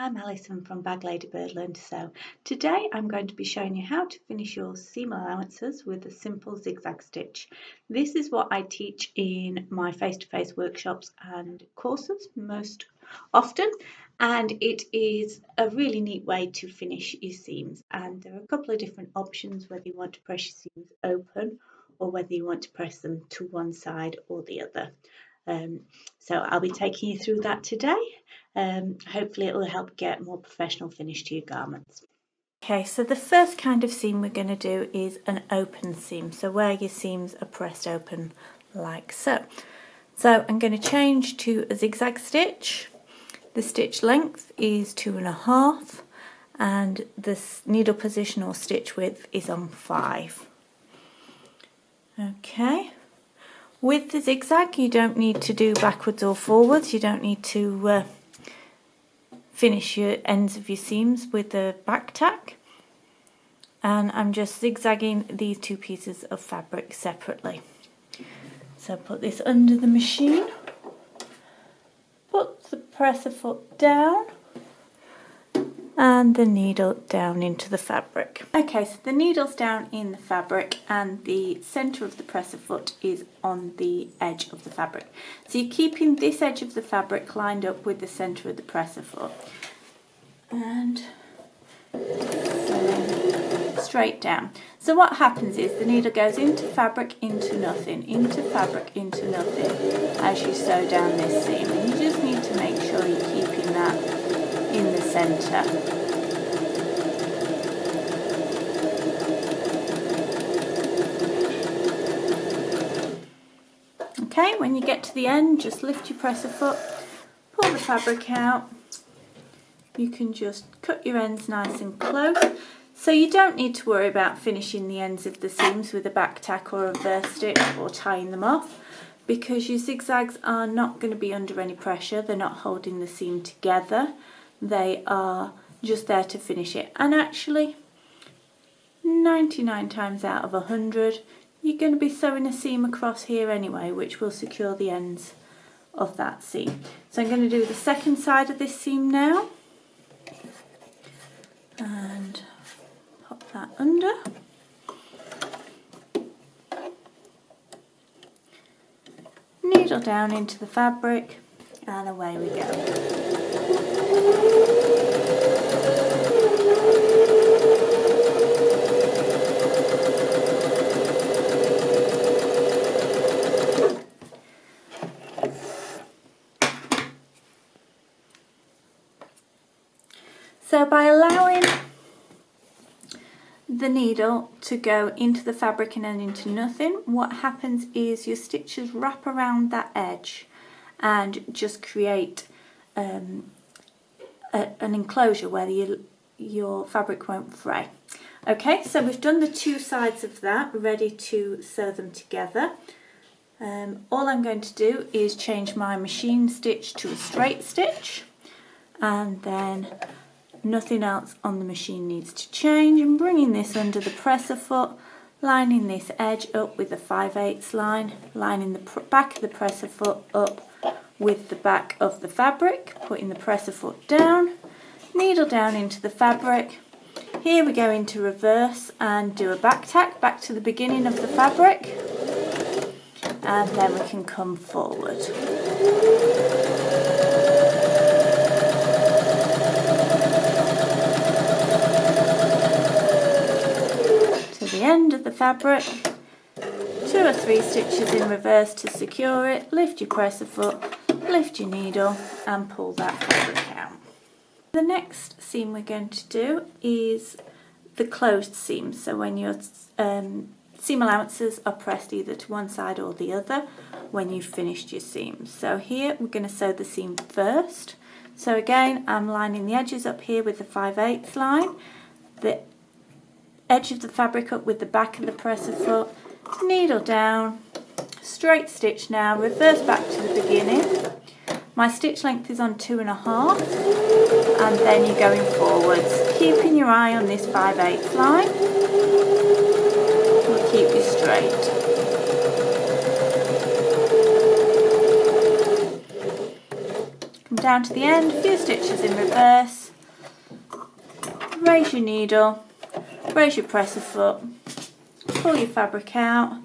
I'm Alison from Bag Ladybird Learn to Sew. Today I'm going to be showing you how to finish your seam allowances with a simple zigzag stitch. This is what I teach in my face-to-face workshops and courses most often, and it is a really neat way to finish your seams. And there are a couple of different options, whether you want to press your seams open or whether you want to press them to one side or the other. So I'll be taking you through that today. Hopefully it will help get more professional finish to your garments. Okay, so the first kind of seam we're going to do is an open seam, so where your seams are pressed open like so. So I'm going to change to a zigzag stitch. The stitch length is 2.5 and the needle position or stitch width is on 5. Okay. With the zigzag, you don't need to do backwards or forwards. You don't need to finish your ends of your seams with the back tack. And I'm just zigzagging these two pieces of fabric separately. So put this under the machine. Put the presser foot down and the needle down into the fabric. Okay, so the needle's down in the fabric and the centre of the presser foot is on the edge of the fabric. So you're keeping this edge of the fabric lined up with the centre of the presser foot. And straight down. So what happens is the needle goes into fabric, into nothing, into fabric, into nothing as you sew down this seam. And you just need to make sure you're keeping that in the centre. Okay, when you get to the end, just lift your presser foot, pull the fabric out. You can just cut your ends nice and close. So you don't need to worry about finishing the ends of the seams with a back tack or a reverse stitch or tying them off, because your zigzags are not going to be under any pressure. They're not holding the seam together. They are just there to finish it. And actually, 99 times out of 100, you're going to be sewing a seam across here anyway, which will secure the ends of that seam. So I'm going to do the second side of this seam now. And pop that under. Needle down into the fabric and away we go. So by allowing the needle to go into the fabric and then into nothing, what happens is your stitches wrap around that edge and just create an enclosure where your fabric won't fray. Okay, so we've done the two sides of that, ready to sew them together. All I'm going to do is change my machine stitch to a straight stitch, and then nothing else on the machine needs to change. I'm bringing this under the presser foot, lining this edge up with the 5/8 line, lining the back of the presser foot up with the back of the fabric, putting the presser foot down, needle down into the fabric. Here we go into reverse and do a back tack back to the beginning of the fabric, and then we can come forward. The end of the fabric, 2 or 3 stitches in reverse to secure it, lift your presser foot, lift your needle and pull that fabric out. The next seam we're going to do is the closed seam, so when your seam allowances are pressed either to one side or the other when you've finished your seams. So here we're going to sew the seam first. So again, I'm lining the edges up here with the 5/8 line, the edge of the fabric up with the back of the presser foot, needle down, straight stitch now, reverse back to the beginning. My stitch length is on 2.5 and then you're going forwards, keeping your eye on this 5/8 line. We'll keep you straight. Come down to the end, a few stitches in reverse, raise your needle, raise your presser foot, pull your fabric out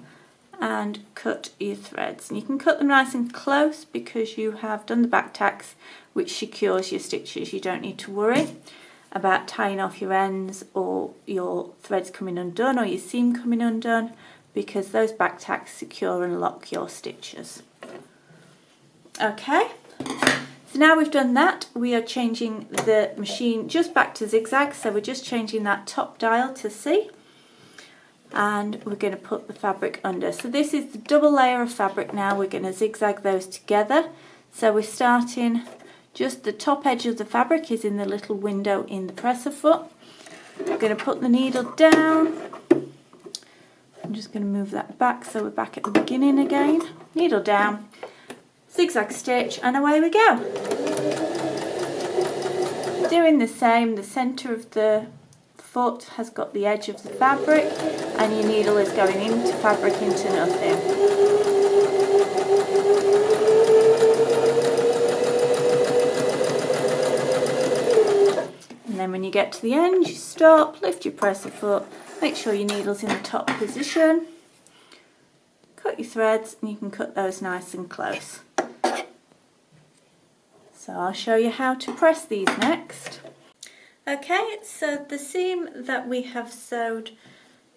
and cut your threads. And you can cut them nice and close because you have done the back tacks, which secures your stitches. You don't need to worry about tying off your ends or your threads coming undone or your seam coming undone, because those back tacks secure and lock your stitches. Okay, so now we've done that, we are changing the machine just back to zigzag, so we're just changing that top dial to C, and we're going to put the fabric under. So this is the double layer of fabric now, we're going to zigzag those together. So we're starting, just the top edge of the fabric is in the little window in the presser foot. We're going to put the needle down. I'm just going to move that back so we're back at the beginning again. Needle down, zigzag stitch, and away we go. Doing the same, the centre of the foot has got the edge of the fabric and your needle is going into fabric into nothing. And then when you get to the end, you stop, lift your presser foot, make sure your needle's in the top position, cut your threads, and you can cut those nice and close. So I'll show you how to press these next. Okay, so the seam that we have sewed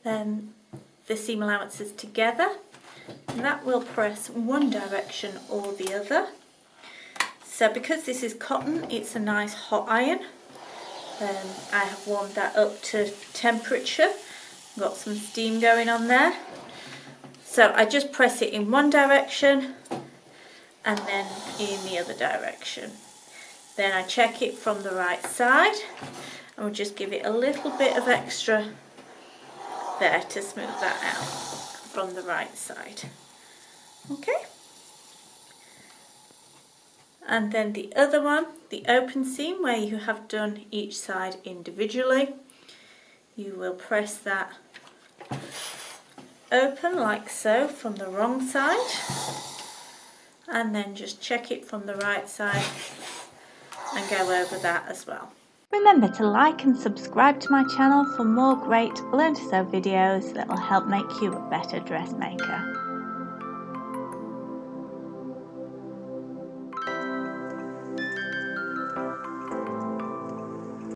the seam allowances together, that will press one direction or the other. So because this is cotton, it's a nice hot iron. I have warmed that up to temperature, got some steam going on there. So I just press it in one direction and then in the other direction. Then I check it from the right side and we'll just give it a little bit of extra there to smooth that out from the right side. Okay. And then the other one, the open seam where you have done each side individually, you will press that open like so from the wrong side and then just check it from the right side and go over that as well. Remember to like and subscribe to my channel for more great Learn to Sew videos that will help make you a better dressmaker.